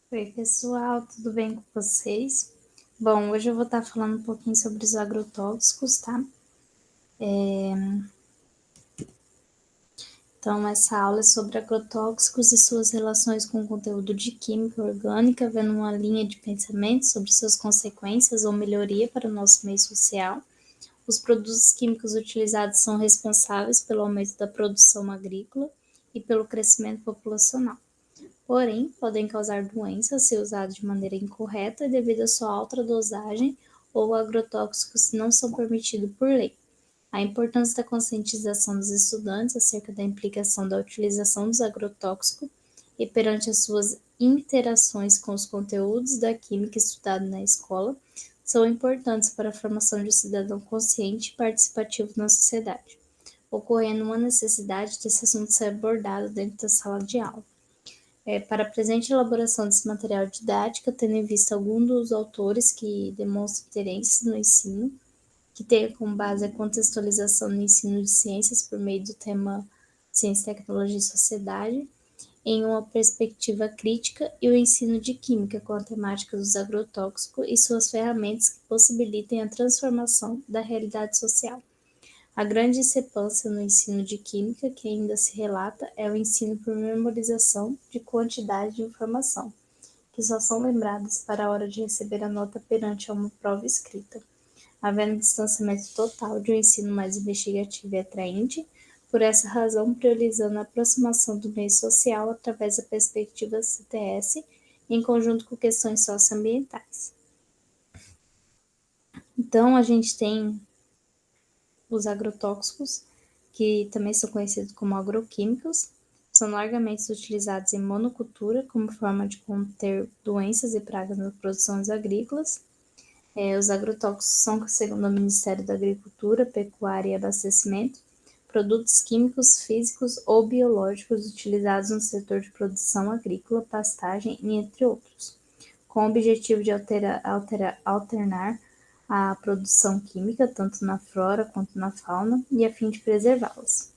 Oi, pessoal, tudo bem com vocês? Bom, hoje eu vou estar falando um pouquinho sobre os agrotóxicos, tá? Então, essa aula é sobre agrotóxicos e suas relações com o conteúdo de química orgânica, vendo uma linha de pensamento sobre suas consequências ou melhoria para o nosso meio social. Os produtos químicos utilizados são responsáveis pelo aumento da produção agrícola e pelo crescimento populacional. Porém, podem causar doenças se usados de maneira incorreta devido à sua alta dosagem ou agrotóxicos não são permitidos por lei. A importância da conscientização dos estudantes acerca da implicação da utilização dos agrotóxicos e perante as suas interações com os conteúdos da química estudada na escola são importantes para a formação de um cidadão consciente e participativo na sociedade, ocorrendo uma necessidade desse assunto ser abordado dentro da sala de aula. Para a presente elaboração desse material didático, tendo em vista alguns dos autores que demonstram interesse no ensino, que tenha como base a contextualização no ensino de ciências por meio do tema Ciência, Tecnologia e Sociedade, em uma perspectiva crítica, e o ensino de Química com a temática dos agrotóxicos e suas ferramentas que possibilitem a transformação da realidade social. A grande discrepância no ensino de Química que ainda se relata é o ensino por memorização de quantidade de informação, que só são lembradas para a hora de receber a nota perante a uma prova escrita, havendo distanciamento total de um ensino mais investigativo e atraente, por essa razão priorizando a aproximação do meio social através da perspectiva CTS, em conjunto com questões socioambientais. Então, a gente tem os agrotóxicos, que também são conhecidos como agroquímicos, são largamente utilizados em monocultura como forma de conter doenças e pragas nas produções agrícolas. Os agrotóxicos são, segundo o Ministério da Agricultura, Pecuária e Abastecimento, produtos químicos, físicos ou biológicos utilizados no setor de produção agrícola, pastagem e entre outros, com o objetivo de alternar a produção química, tanto na flora quanto na fauna, e a fim de preservá-las.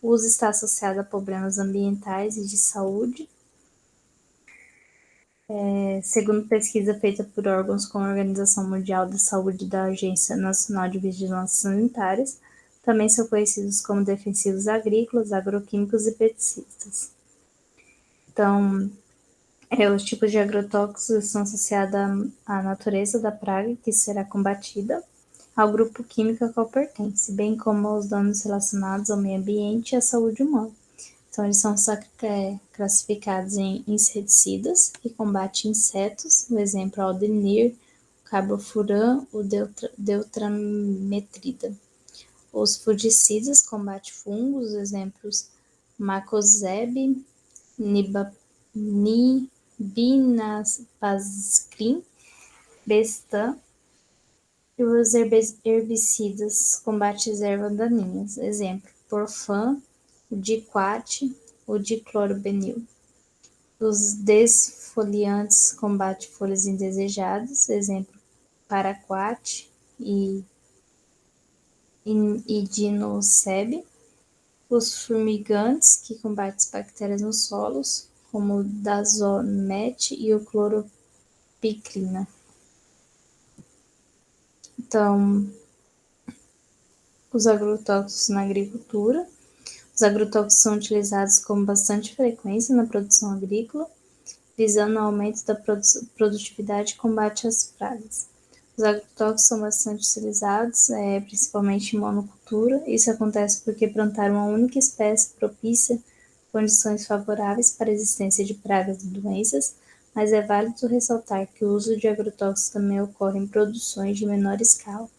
O uso está associado a problemas ambientais e de saúde, segundo pesquisa feita por órgãos como a Organização Mundial da Saúde e da Agência Nacional de Vigilância Sanitária, também são conhecidos como defensivos agrícolas, agroquímicos e pesticidas. Então, os tipos de agrotóxicos estão associados à natureza da praga que será combatida, ao grupo químico a qual pertence, bem como aos danos relacionados ao meio ambiente e à saúde humana. Então, eles são classificados em inseticidas, que combatem insetos, o exemplo é o aldenir, o carbofuran, o deutrametrida. Os fungicidas combatem fungos, exemplos macozeb, nibinazpacrim, bestan, e os herbicidas combatem ervas daninhas, exemplo, porfan, o diquat, o diclorobenil. Os desfoliantes combatem folhas indesejadas, exemplo, paraquat e idinosseb. Os fumigantes, que combatem as bactérias nos solos, como o dazonete e o cloropicrina. Então, os agrotóxicos na agricultura. Os agrotóxicos são utilizados com bastante frequência na produção agrícola, visando o aumento da produtividade e combate às pragas. Os agrotóxicos são bastante utilizados, principalmente em monocultura. Isso acontece porque plantar uma única espécie propicia condições favoráveis para a existência de pragas e doenças, mas é válido ressaltar que o uso de agrotóxicos também ocorre em produções de menor escala,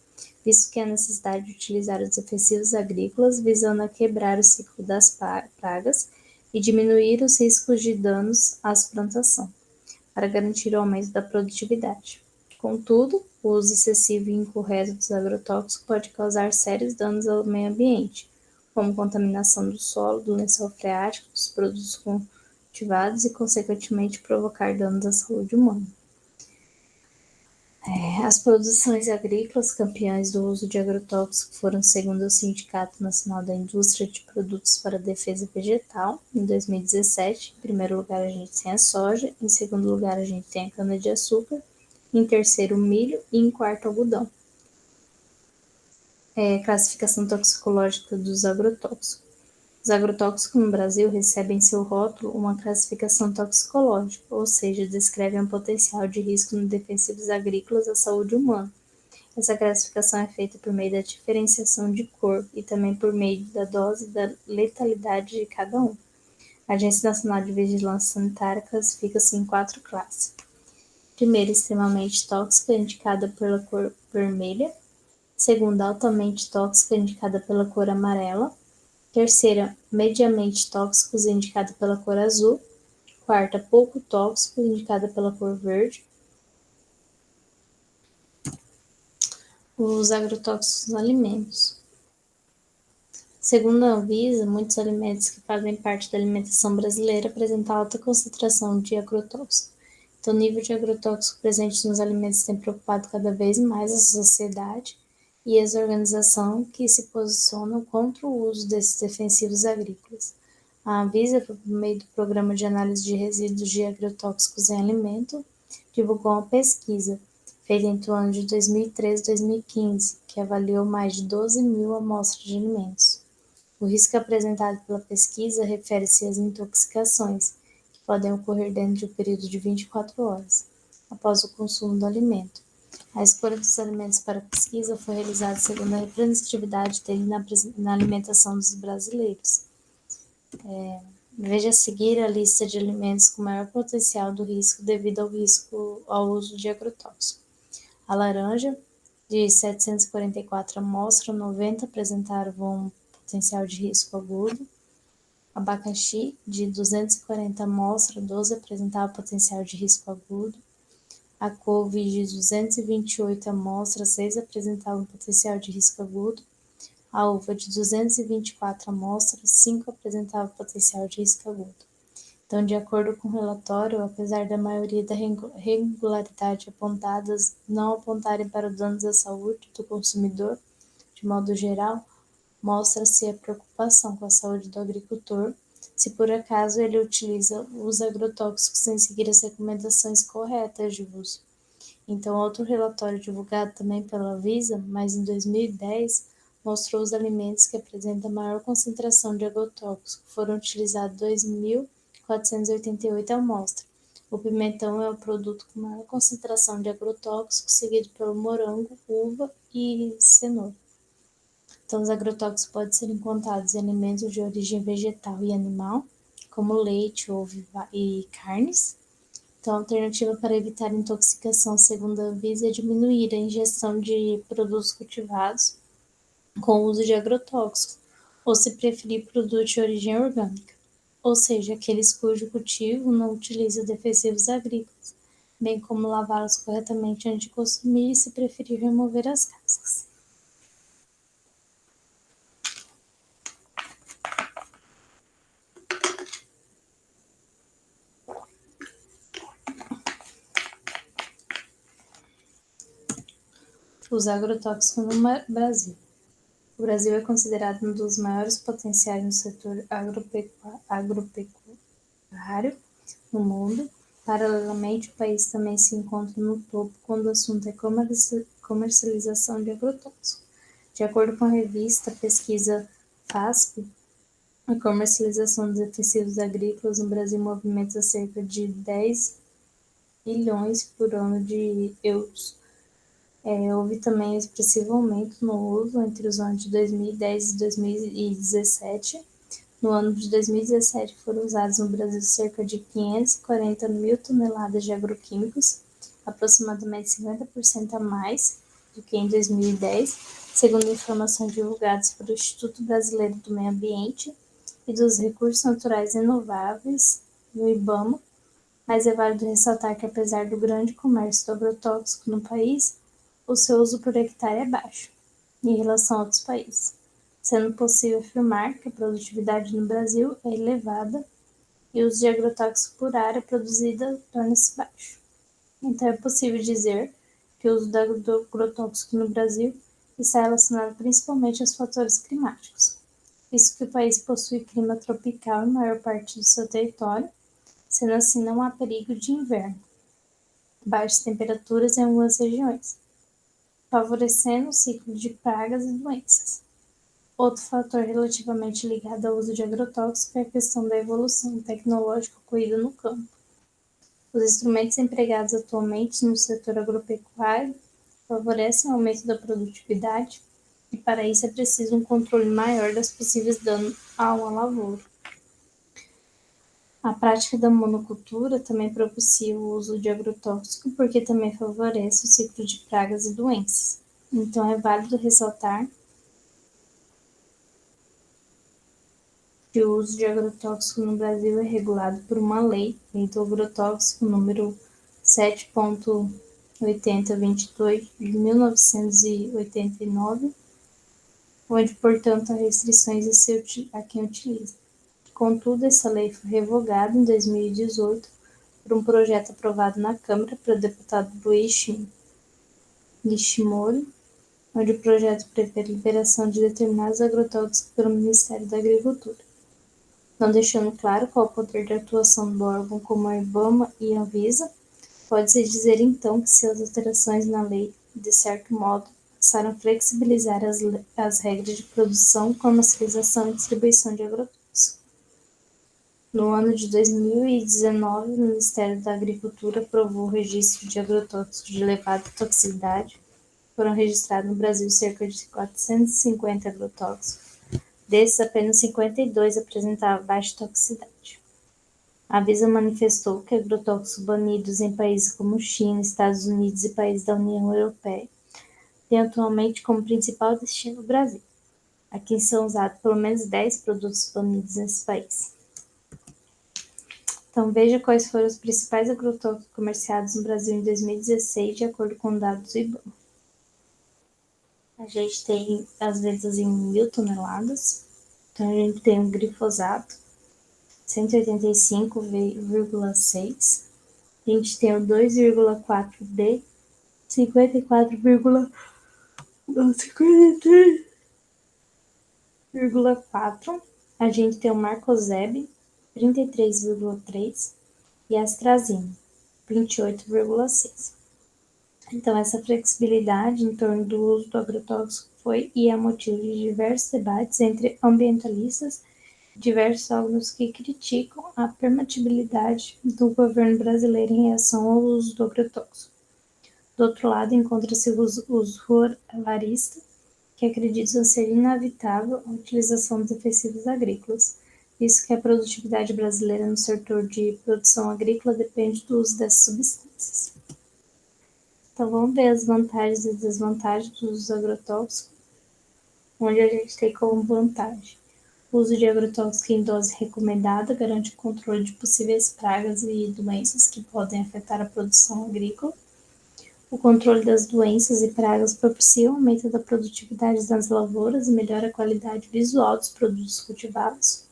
visto que há necessidade de utilizar os defensivos agrícolas visando a quebrar o ciclo das pragas e diminuir os riscos de danos às plantações, para garantir o aumento da produtividade. Contudo, o uso excessivo e incorreto dos agrotóxicos pode causar sérios danos ao meio ambiente, como contaminação do solo, do lençol freático, dos produtos cultivados e, consequentemente, provocar danos à saúde humana. As produções agrícolas campeãs do uso de agrotóxicos foram, segundo o Sindicato Nacional da Indústria de Produtos para a Defesa Vegetal, em 2017. Em primeiro lugar, a gente tem a soja, em segundo lugar, a gente tem a cana-de-açúcar, em terceiro, o milho e em quarto, o algodão. Classificação toxicológica dos agrotóxicos. Os agrotóxicos no Brasil recebem em seu rótulo uma classificação toxicológica, ou seja, descrevem um potencial de risco nos defensivos agrícolas à saúde humana. Essa classificação é feita por meio da diferenciação de cor e também por meio da dose e da letalidade de cada um. A Agência Nacional de Vigilância Sanitária classifica-se em 4 classes. Primeira, extremamente tóxica, indicada pela cor vermelha. Segunda, altamente tóxica, indicada pela cor amarela. Terceira, mediamente tóxicos, indicada pela cor azul. Quarta, pouco tóxico, indicada pela cor verde. Os agrotóxicos nos alimentos. Segundo a Anvisa, muitos alimentos que fazem parte da alimentação brasileira apresentam alta concentração de agrotóxicos. Então, o nível de agrotóxico presente nos alimentos tem preocupado cada vez mais a sociedade e as organizações que se posicionam contra o uso desses defensivos agrícolas. A Anvisa, por meio do Programa de Análise de Resíduos de Agrotóxicos em Alimento, divulgou uma pesquisa feita entre o ano de 2013 e 2015, que avaliou mais de 12 mil amostras de alimentos. O risco apresentado pela pesquisa refere-se às intoxicações, que podem ocorrer dentro de um período de 24 horas, após o consumo do alimento. A escolha dos alimentos para a pesquisa foi realizada segundo a representatividade dele na alimentação dos brasileiros. Veja a seguir a lista de alimentos com maior potencial do risco devido ao uso de agrotóxico. A laranja, de 744 amostras, 90 apresentavam potencial de risco agudo. Abacaxi, de 240 amostras, 12 apresentava potencial de risco agudo. A couve, de 228 amostras, 6 apresentavam potencial de risco agudo. A uva, de 224 amostras, 5 apresentavam potencial de risco agudo. Então, de acordo com o relatório, apesar da maioria da regularidade apontadas não apontarem para danos à saúde do consumidor, de modo geral, mostra-se a preocupação com a saúde do agricultor, se por acaso ele utiliza os agrotóxicos sem seguir as recomendações corretas de uso. Então, outro relatório divulgado também pela Anvisa, mas em 2010, mostrou os alimentos que apresentam maior concentração de agrotóxico. Foram utilizados 2.488 amostras. O pimentão é o produto com maior concentração de agrotóxico, seguido pelo morango, uva e cenoura. Então, os agrotóxicos podem ser encontrados em alimentos de origem vegetal e animal, como leite, ovo e carnes. Então, a alternativa para evitar intoxicação, segundo a Anvisa, é diminuir a ingestão de produtos cultivados com o uso de agrotóxicos, ou se preferir produtos de origem orgânica, ou seja, aqueles cujo cultivo não utiliza defensivos agrícolas, bem como lavá-los corretamente antes de consumir e, se preferir, remover as cascas. Os agrotóxicos no Brasil. O Brasil é considerado um dos maiores potenciais no setor agropecuário no mundo. Paralelamente, o país também se encontra no topo quando o assunto é comercialização de agrotóxicos. De acordo com a revista Pesquisa FASP, a comercialização de defensivos agrícolas no Brasil movimenta cerca de 10 bilhões por ano de euros. Houve também expressivo aumento no uso entre os anos de 2010 e 2017. No ano de 2017, foram usados no Brasil cerca de 540 mil toneladas de agroquímicos, aproximadamente 50% a mais do que em 2010, segundo informações divulgadas pelo Instituto Brasileiro do Meio Ambiente e dos Recursos Naturais Renováveis, no IBAMA. Mas é válido ressaltar que, apesar do grande comércio do agrotóxico no país, o seu uso por hectare é baixo, em relação a outros países, sendo possível afirmar que a produtividade no Brasil é elevada e o uso de agrotóxicos por área produzida torna-se baixo. Então, é possível dizer que que o uso do agrotóxico no Brasil está relacionado principalmente aos fatores climáticos, visto que o país possui clima tropical em maior parte do seu território, sendo assim não há perigo de inverno, baixas temperaturas em algumas regiões, favorecendo o ciclo de pragas e doenças. Outro fator relativamente ligado ao uso de agrotóxicos é a questão da evolução tecnológica ocorrida no campo. Os instrumentos empregados atualmente no setor agropecuário favorecem o aumento da produtividade e, para isso, é preciso um controle maior das possíveis danos a uma lavoura. A prática da monocultura também propicia o uso de agrotóxico porque também favorece o ciclo de pragas e doenças. Então, é válido ressaltar que o uso de agrotóxico no Brasil é regulado por uma lei do agrotóxico número 7.8022 de 1989, onde, portanto, há restrições a quem utiliza. Contudo, essa lei foi revogada em 2018 por um projeto aprovado na Câmara pelo deputado Luiz Nishimori, onde o projeto prevê a liberação de determinados agrotóxicos pelo Ministério da Agricultura, não deixando claro qual o poder de atuação do órgão como a IBAMA e a Anvisa. Pode-se dizer, então, que se as alterações na lei, de certo modo, passaram a flexibilizar as regras de produção, comercialização e distribuição de agrotóxicos. No ano de 2019, o Ministério da Agricultura aprovou o registro de agrotóxicos de elevada toxicidade. Foram registrados no Brasil cerca de 450 agrotóxicos. Desses, apenas 52 apresentavam baixa toxicidade. A Anvisa manifestou que agrotóxicos banidos em países como China, Estados Unidos e países da União Europeia têm atualmente como principal destino o Brasil. Aqui são usados pelo menos 10 produtos banidos nesse país. Então, veja quais foram os principais agrotóxicos comerciados no Brasil em 2016, de acordo com dados do IBAMA. A gente tem as vendas em 1.000 toneladas. Então, a gente tem o glifosato, 185,6. A gente tem o 2,4-D, 53,4. A gente tem o Marcozeb, 33,3. E a Astrazine, 28,6. Então, essa flexibilidade em torno do uso do agrotóxico foi e é motivo de diversos debates entre ambientalistas e diversos órgãos que criticam a permitibilidade do governo brasileiro em relação ao uso do agrotóxico. Do outro lado, encontra-se os ruralistas, que acreditam ser inevitável a utilização de defensivos agrícolas, visto que a produtividade brasileira no setor de produção agrícola depende do uso dessas substâncias. Então, vamos ver as vantagens e desvantagens do uso do agrotóxico, onde a gente tem como vantagem o uso de agrotóxico em dose recomendada garante o controle de possíveis pragas e doenças que podem afetar a produção agrícola. O controle das doenças e pragas propicia o aumento da produtividade das lavouras e melhora a qualidade visual dos produtos cultivados.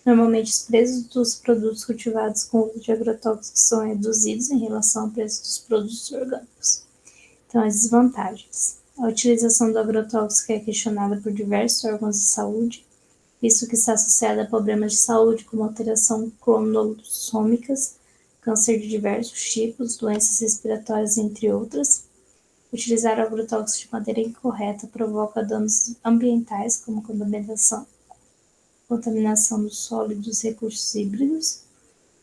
Normalmente, os preços dos produtos cultivados com uso de agrotóxicos são reduzidos em relação ao preço dos produtos orgânicos. Então, as desvantagens. A utilização do agrotóxico é questionada por diversos órgãos de saúde, visto que está associada a problemas de saúde como alterações cromossômicas, câncer de diversos tipos, doenças respiratórias, entre outras. Utilizar o agrotóxico de maneira incorreta provoca danos ambientais, como contaminação do solo e dos recursos hídricos.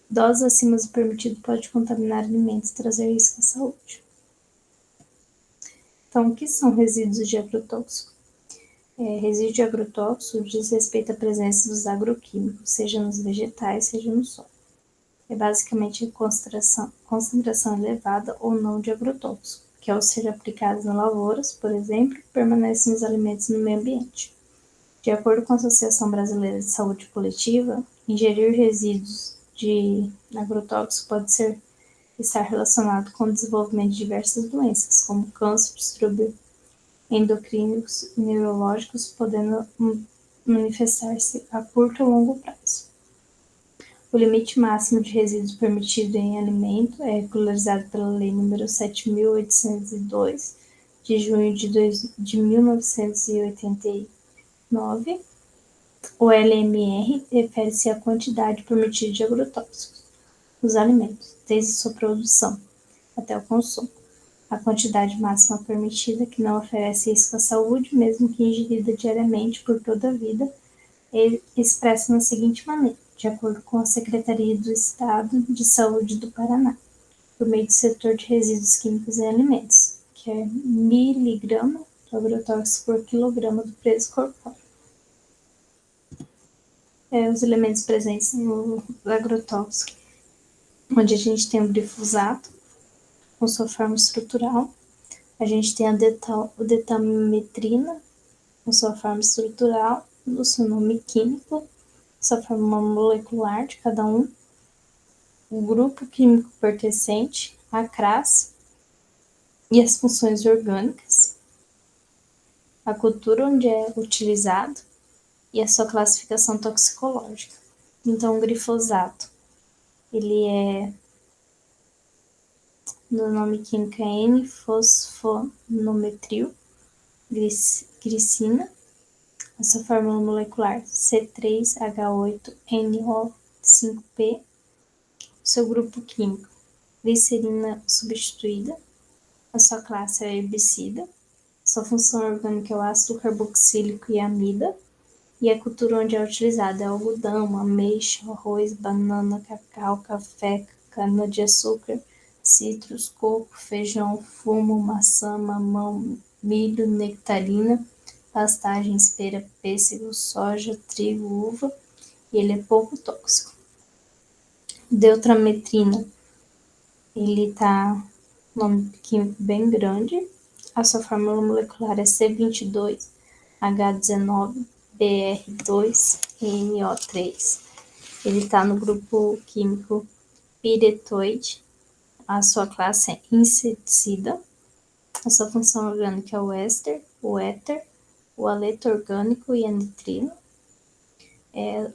Doses acima do permitido pode contaminar alimentos e trazer risco à saúde. Então, o que são resíduos de agrotóxico? Resíduo de agrotóxico diz respeito à presença dos agroquímicos, seja nos vegetais, seja no solo. É basicamente a concentração elevada ou não de agrotóxico, que ao ser aplicados nas lavouras, por exemplo, permanecem nos alimentos no meio ambiente. De acordo com a Associação Brasileira de Saúde Coletiva, ingerir resíduos de agrotóxicos pode estar relacionado com o desenvolvimento de diversas doenças, como câncer, distúrbios endocrínicos e neurológicos, podendo manifestar-se a curto ou longo prazo. O limite máximo de resíduos permitido em alimento é regularizado pela Lei nº 7.802, de junho de 1989. O LMR refere-se à quantidade permitida de agrotóxicos nos alimentos, desde sua produção até o consumo. A quantidade máxima permitida, que não oferece risco à saúde, mesmo que ingerida diariamente por toda a vida, é expressa na seguinte maneira, de acordo com a Secretaria do Estado de Saúde do Paraná, por meio do setor de resíduos químicos em alimentos, que é miligrama do agrotóxico por quilograma do peso corpóreo. Os elementos presentes no agrotóxico, onde a gente tem o glifosato, com sua forma estrutural, a gente tem a detametrina, com sua forma estrutural, o seu nome químico, sua forma molecular de cada um, o grupo químico pertencente, a classe e as funções orgânicas, a cultura onde é utilizado e a sua classificação toxicológica. Então, o glifosato, ele é, no nome químico é N-fosfonometril glicina, a sua fórmula molecular C3H8NO5P, seu grupo químico glicerina substituída, a sua classe é herbicida, sua função orgânica é o ácido carboxílico e amida, e a cultura onde é utilizada é algodão, ameixa, arroz, banana, cacau, café, cana-de-açúcar, citros, coco, feijão, fumo, maçã, mamão, milho, nectarina, pastagens, pera, pêssego, soja, trigo, uva, e ele é pouco tóxico. Deutrametrina, ele tá nome químico bem grande, a sua fórmula molecular é C22H19BR2NO3. Ele está no grupo químico piretoide, a sua classe é inseticida, a sua função orgânica é o éster, o éter, o haleto orgânico e a nitrina.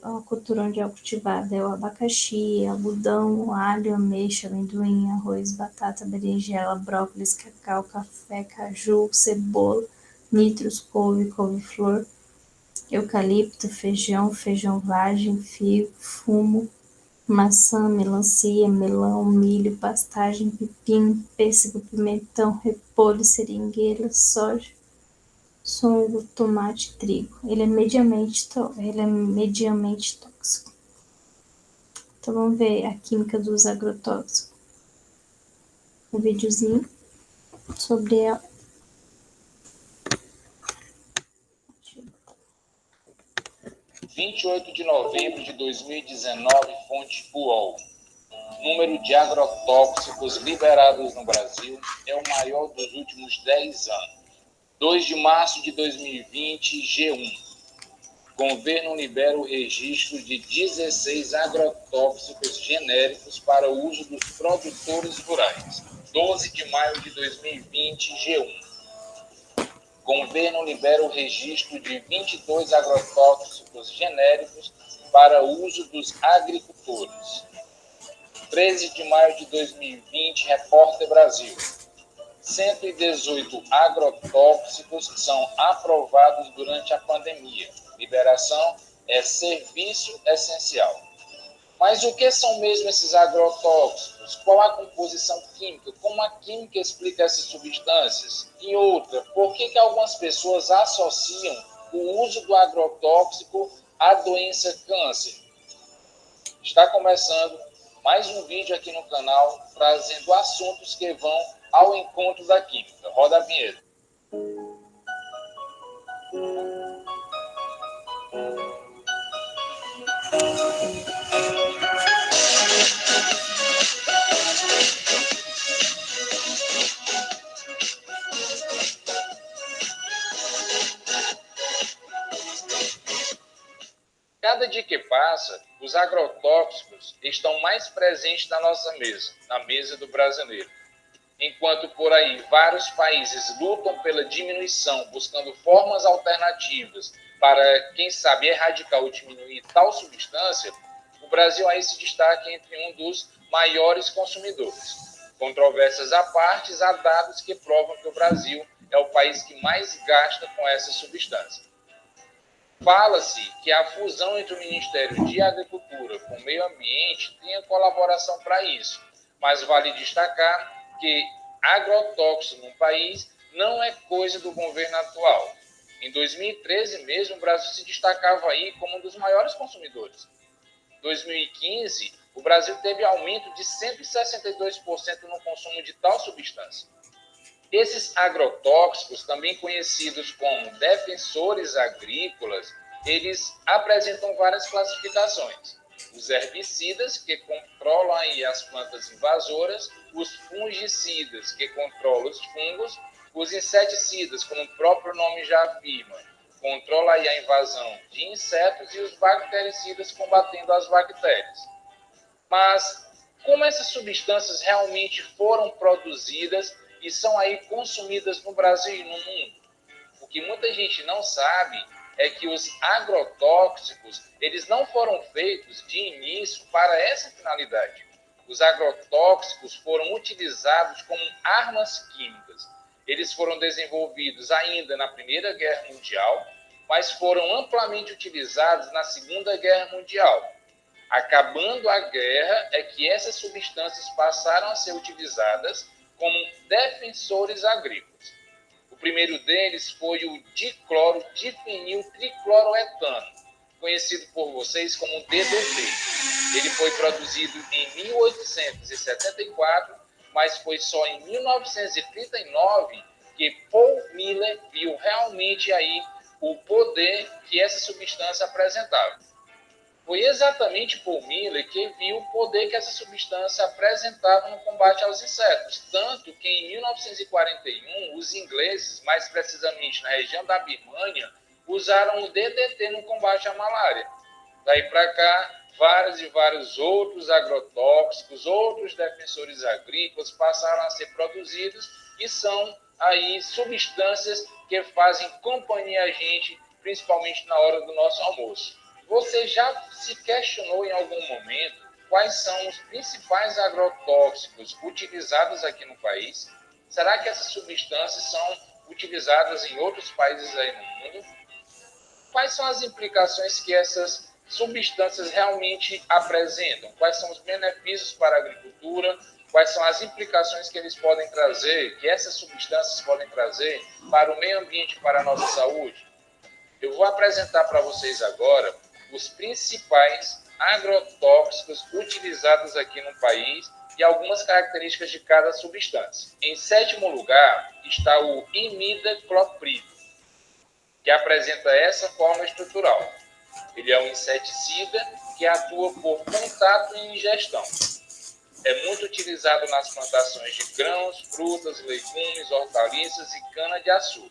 A cultura onde é cultivada é o abacaxi, algodão, alho, ameixa, amendoim, arroz, batata, berinjela, brócolis, cacau, café, caju, cebola, nitros, couve-flor, eucalipto, feijão, feijão vagem, figo, fumo, maçã, melancia, melão, milho, pastagem, pepino, pêssego, pimentão, repolho, seringueira, soja, songo, tomate, trigo. Ele é mediamente tóxico. Então vamos ver a química dos agrotóxicos. Um videozinho sobre ela. 28 de novembro de 2019, fonte UOL. O número de agrotóxicos liberados no Brasil é o maior dos últimos 10 anos. 2 de março de 2020, G1. Governo libera o registro de 16 agrotóxicos genéricos para o uso dos produtores rurais. 12 de maio de 2020, G1. Governo libera o registro de 22 agrotóxicos genéricos para uso dos agricultores. 13 de maio de 2020, Repórter Brasil. 118 agrotóxicos são aprovados durante a pandemia. Liberação é serviço essencial. Mas o que são mesmo esses agrotóxicos? Qual a composição química? Como a química explica essas substâncias? E outra, por que algumas pessoas associam o uso do agrotóxico à doença câncer? Está começando mais um vídeo aqui no canal, trazendo assuntos que vão ao encontro da química. Roda a vinheta. Cada dia que passa, os agrotóxicos estão mais presentes na nossa mesa, na mesa do brasileiro. Enquanto por aí vários países lutam pela diminuição, buscando formas alternativas para, quem sabe, erradicar ou diminuir tal substância, o Brasil aí se destaca entre um dos maiores consumidores. Controvérsias à parte, há dados que provam que o Brasil é o país que mais gasta com essa substância. Fala-se que a fusão entre o Ministério de Agricultura com o Meio Ambiente tenha colaboração para isso, mas vale destacar que agrotóxico no país não é coisa do governo atual. Em 2013 mesmo, o Brasil se destacava aí como um dos maiores consumidores. Em 2015, o Brasil teve aumento de 162% no consumo de tal substância. Esses agrotóxicos, também conhecidos como defensores agrícolas, eles apresentam várias classificações. Os herbicidas, que controlam aí as plantas invasoras, os fungicidas, que controlam os fungos, os inseticidas, como o próprio nome já afirma, controla aí a invasão de insetos, e os bactericidas, combatendo as bactérias. Mas como essas substâncias realmente foram produzidas e são aí consumidas no Brasil e no mundo? O que muita gente não sabe é que os agrotóxicos, eles não foram feitos de início para essa finalidade. Os agrotóxicos foram utilizados como armas químicas. Eles foram desenvolvidos ainda na Primeira Guerra Mundial, mas foram amplamente utilizados na Segunda Guerra Mundial. Acabando a guerra, é que essas substâncias passaram a ser utilizadas como defensores agrícolas. O primeiro deles foi o dicloro difeniltricloroetano, conhecido por vocês como DDT. Ele foi produzido em 1874, mas foi só em 1939 que Paul Miller viu realmente aí o poder que essa substância apresentava. Foi exatamente Paul Miller que viu o poder que essa substância apresentava no combate aos insetos. Tanto que em 1941, os ingleses, mais precisamente na região da Birmânia, usaram o DDT no combate à malária. Daí para cá, vários e vários outros agrotóxicos, outros defensores agrícolas passaram a ser produzidos e são aí substâncias que fazem companhia a gente, principalmente na hora do nosso almoço. Você já se questionou em algum momento quais são os principais agrotóxicos utilizados aqui no país? Será que essas substâncias são utilizadas em outros países aí no mundo? Quais são as implicações que essas substâncias realmente apresentam? Quais são os benefícios para a agricultura? Quais são as implicações que eles podem trazer, que essas substâncias podem trazer para o meio ambiente, para a nossa saúde? Eu vou apresentar para vocês agora os principais agrotóxicos utilizados aqui no país e algumas características de cada substância. Em sétimo lugar está o imidacloprid, que apresenta essa forma estrutural. Ele é um inseticida que atua por contato e ingestão. É muito utilizado nas plantações de grãos, frutas, legumes, hortaliças e cana-de-açúcar.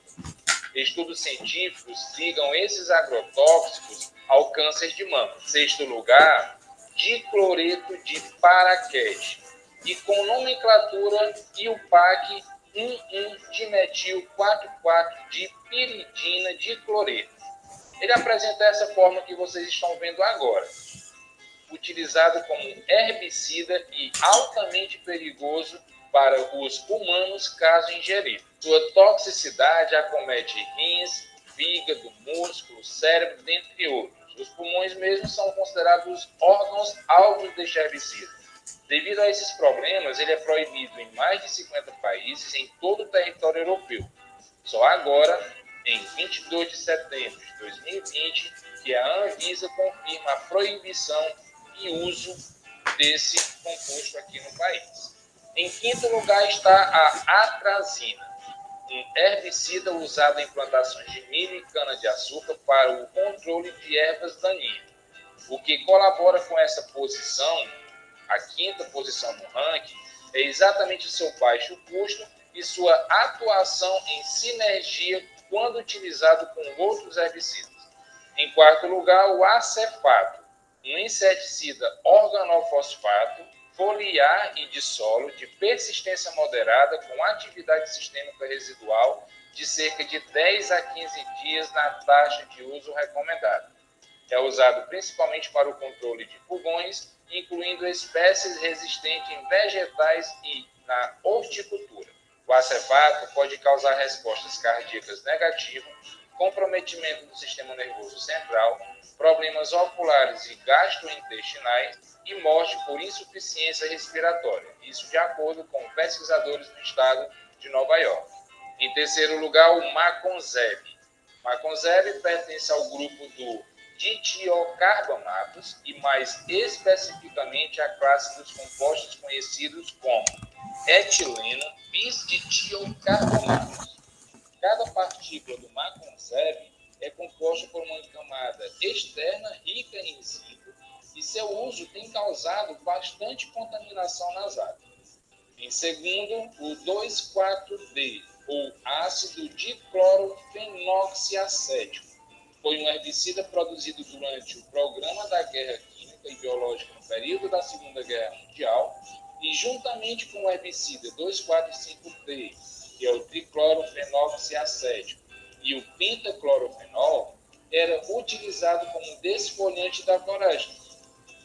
Estudos científicos ligam esses agrotóxicos ao câncer de mama. Sexto lugar, dicloreto de paraquete, e com nomenclatura IUPAC 11-dimetil-4,4-dipiridina dicloreto. Ele apresenta essa forma que vocês estão vendo agora. Utilizado como herbicida e altamente perigoso para os humanos caso ingerido. Sua toxicidade acomete rins, fígado, músculo, cérebro, dentre outros. Os pulmões mesmo são considerados órgãos alvos deste herbicida. Devido a esses problemas, ele é proibido em mais de 50 países em todo o território europeu. Só agora, em 22 de setembro de 2020, que a Anvisa confirma a proibição e uso desse composto aqui no país. Em quinto lugar está a atrazina, um herbicida usado em plantações de milho e cana-de-açúcar para o controle de ervas daninhas. O que colabora com essa posição, a quinta posição no ranking, é exatamente o seu baixo custo e sua atuação em sinergia quando utilizado com outros herbicidas. Em quarto lugar, o acefato, um inseticida organofosfato, foliar e de solo de persistência moderada com atividade sistêmica residual de cerca de 10 a 15 dias na taxa de uso recomendada. É usado principalmente para o controle de pulgões, incluindo espécies resistentes em vegetais e na horticultura. O acefato pode causar respostas cardíacas negativas, comprometimento do sistema nervoso central, problemas oculares e gastrointestinais e morte por insuficiência respiratória. Isso de acordo com pesquisadores do estado de Nova York. Em terceiro lugar, o maconzeb. Maconzeb pertence ao grupo do ditiocarbamatos e mais especificamente à classe dos compostos conhecidos como etileno bisditiocarbamatos. Cada partícula do maconzeb é composta por uma camada externa rica em zinco e seu uso tem causado bastante contaminação nas águas. Em segundo, o 2,4-D, ou ácido diclorofenoxiacético, foi um herbicida produzido durante o programa da Guerra Química e Biológica no período da Segunda Guerra Mundial e juntamente com o herbicida 2,4,5-D, que é o triclorofenoxiacético, e o pentaclorofenol, era utilizado como desfolhante da floresta.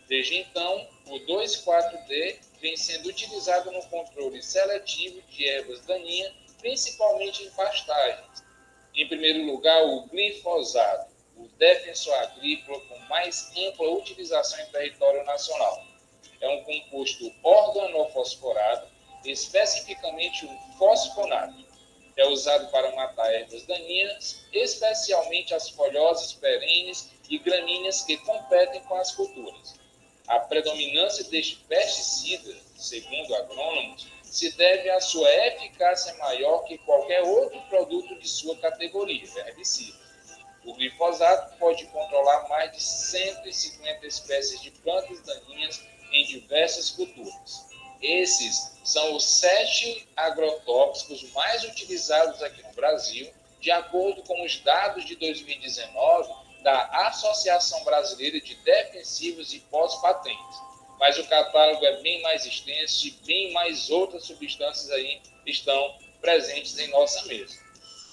Desde então, o 2,4-D vem sendo utilizado no controle seletivo de ervas daninhas, principalmente em pastagens. Em primeiro lugar, o glifosato, o defensor agrícola com mais ampla utilização em território nacional. É um composto organofosforado, especificamente o fosfonato. É usado para matar ervas daninhas, especialmente as folhosas, perenes e gramíneas que competem com as culturas. A predominância deste pesticida, segundo agrônomos, se deve à sua eficácia maior que qualquer outro produto de sua categoria, herbicida. O glifosato pode controlar mais de 150 espécies de plantas daninhas em diversas culturas. Esses são os 7 agrotóxicos mais utilizados aqui no Brasil, de acordo com os dados de 2019 da Associação Brasileira de Defensivos e Pós-Patentes. Mas o catálogo é bem mais extenso e bem mais outras substâncias aí estão presentes em nossa mesa.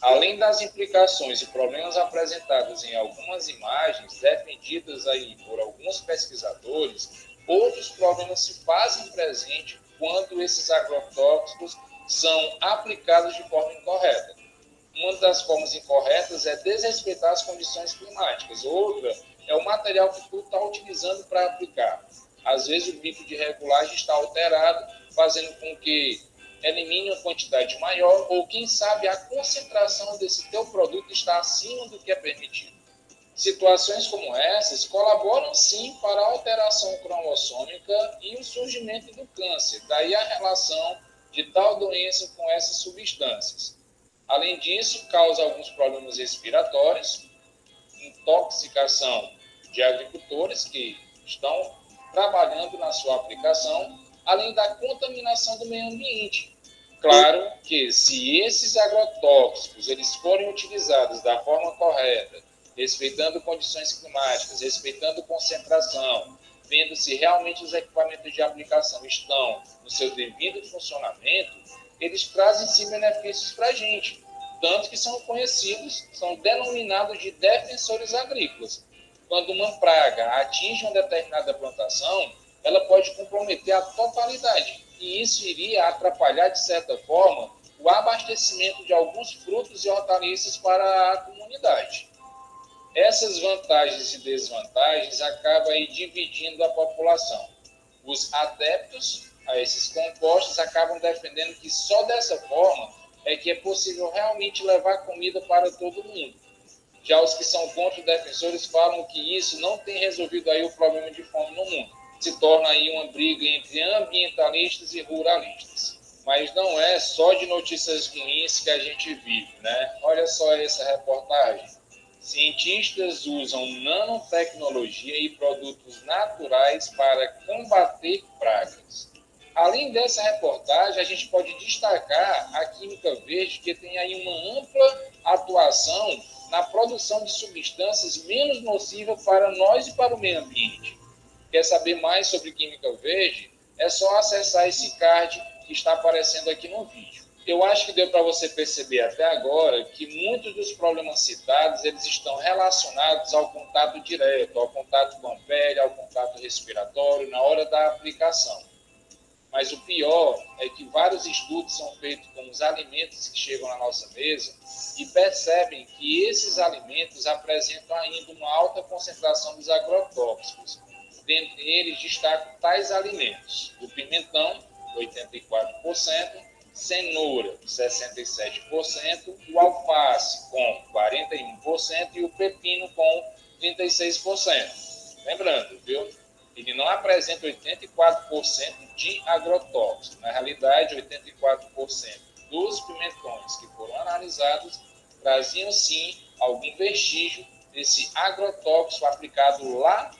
Além das implicações e problemas apresentados em algumas imagens defendidas aí por alguns pesquisadores, outros problemas se fazem presente quando esses agrotóxicos são aplicados de forma incorreta. Uma das formas incorretas é desrespeitar as condições climáticas. Outra é o material que tu está utilizando para aplicar. Às vezes o bico de regulagem está alterado, fazendo com que elimine uma quantidade maior ou, quem sabe, a concentração desse teu produto está acima do que é permitido. Situações como essas colaboram sim para a alteração cromossômica e o surgimento do câncer, daí a relação de tal doença com essas substâncias. Além disso, causa alguns problemas respiratórios, intoxicação de agricultores que estão trabalhando na sua aplicação, além da contaminação do meio ambiente. Claro que se esses agrotóxicos eles forem utilizados da forma correta, respeitando condições climáticas, respeitando concentração, vendo se realmente os equipamentos de aplicação estão no seu devido funcionamento, eles trazem sim benefícios para a gente, tanto que são conhecidos, são denominados de defensores agrícolas. Quando uma praga atinge uma determinada plantação, ela pode comprometer a totalidade, e isso iria atrapalhar, de certa forma, o abastecimento de alguns frutos e hortaliças para a comunidade. Essas vantagens e desvantagens acabam aí dividindo a população. Os adeptos a esses compostos acabam defendendo que só dessa forma é que é possível realmente levar comida para todo mundo. Já os que são contra os defensores falam que isso não tem resolvido aí o problema de fome no mundo. Se torna aí uma briga entre ambientalistas e ruralistas. Mas não é só de notícias ruins que a gente vive, né? Olha só essa reportagem. Cientistas usam nanotecnologia e produtos naturais para combater pragas. Além dessa reportagem, a gente pode destacar a química verde, que tem aí uma ampla atuação na produção de substâncias menos nocivas para nós e para o meio ambiente. Quer saber mais sobre química verde? É só acessar esse card que está aparecendo aqui no vídeo. Eu acho que deu para você perceber até agora que muitos dos problemas citados eles estão relacionados ao contato direto, ao contato com a pele, ao contato respiratório na hora da aplicação. Mas o pior é que vários estudos são feitos com os alimentos que chegam na nossa mesa e percebem que esses alimentos apresentam ainda uma alta concentração dos agrotóxicos. Dentre eles, destaco tais alimentos: o pimentão, 84%, cenoura, 67%, o alface, com 41%, e o pepino, com 36%. Lembrando, viu? Ele não apresenta 84% de agrotóxico. Na realidade, 84% dos pimentões que foram analisados traziam, sim, algum vestígio desse agrotóxico aplicado lá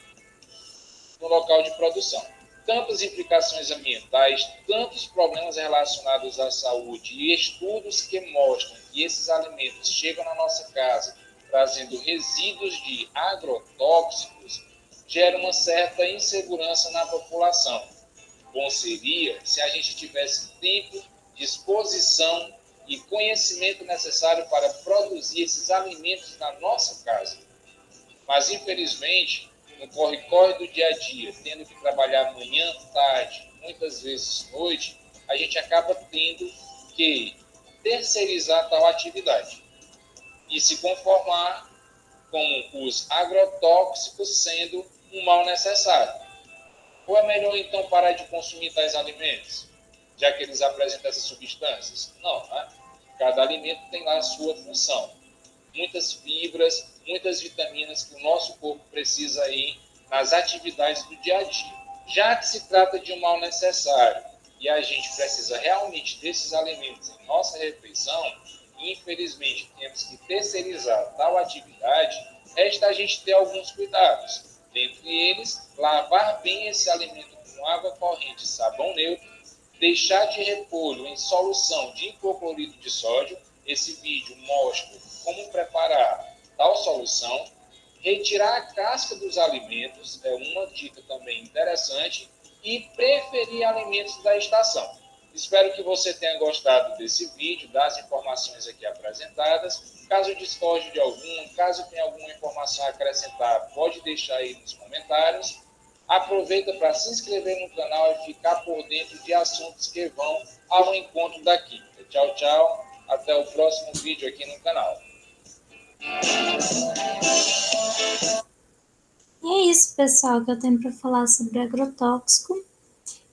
no local de produção. Tantas implicações ambientais, tantos problemas relacionados à saúde e estudos que mostram que esses alimentos chegam na nossa casa trazendo resíduos de agrotóxicos, gera uma certa insegurança na população. Bom seria se a gente tivesse tempo, disposição e conhecimento necessário para produzir esses alimentos na nossa casa. Mas, infelizmente, no corre-corre do dia a dia, tendo que trabalhar manhã, tarde, muitas vezes noite, a gente acaba tendo que terceirizar tal atividade e se conformar com os agrotóxicos sendo um mal necessário. Ou é melhor, então, parar de consumir tais alimentos, já que eles apresentam essas substâncias? Não, né? Cada alimento tem lá a sua função. Muitas fibras, muitas vitaminas que o nosso corpo precisa aí nas atividades do dia a dia. Já que se trata de um mal necessário e a gente precisa realmente desses alimentos em nossa refeição, infelizmente temos que terceirizar tal atividade, resta a gente ter alguns cuidados. Dentre eles, lavar bem esse alimento com água corrente e sabão neutro, deixar de repolho em solução de hipoclorito de sódio. Esse vídeo mostra como preparar tal solução. Retirar a casca dos alimentos é uma dica também interessante, e preferir alimentos da estação. Espero que você tenha gostado desse vídeo, das informações aqui apresentadas. Caso discorde de alguma, caso tenha alguma informação a acrescentar, pode deixar aí nos comentários. Aproveita para se inscrever no canal e ficar por dentro de assuntos que vão ao encontro da química. Tchau, tchau. Até o próximo vídeo aqui no canal. E é isso, pessoal, que eu tenho para falar sobre agrotóxico.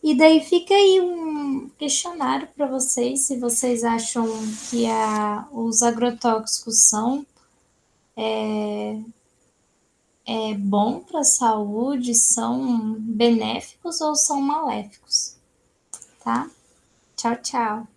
E daí fica aí um questionário para vocês, se vocês acham que os agrotóxicos são bom para a saúde, são benéficos ou são maléficos, tá? Tchau, tchau.